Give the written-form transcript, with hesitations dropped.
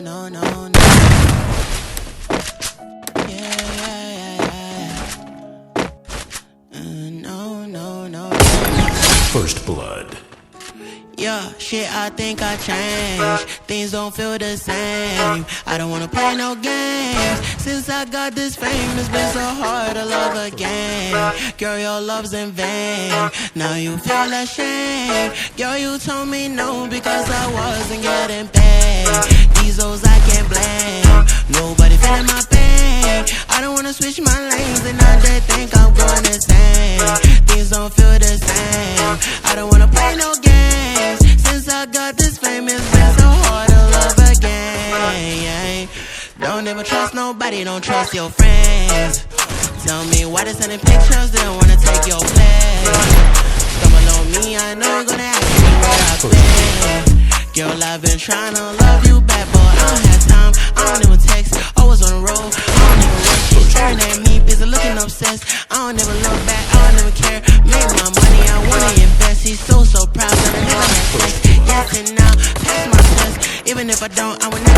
no, no, no. No, no, no. First blood. Yeah, shit, I think I changed. Things don't feel the same. I don't wanna play no games. Since I got this fame, it's been so hard to love again. Girl, your love's in vain. Now you feel ashamed. Girl, you told me no because I wasn't getting paid. These hoes I can't blame. Nobody feeling my pain. I don't wanna switch my lanes and now they think I'm going insane. Things don't feel the same. I don't wanna play no games. Since I got this fame, it's been so hard to love again. Don't ever trust nobody, don't trust your friends. Tell me why they sending pictures, they don't wanna take your place. Stumble on me, I know you're gonna ask me where I've been. Girl, I've been trying to love you back, but I don't have time, I don't even text. Always on the road, I don't even work. She's staring at me, busy looking obsessed. I don't ever look back, I don't ever care. Make my money, I wanna invest. He's so proud that I never had sex. Yes and now, pass my stress. Even if I don't, I would never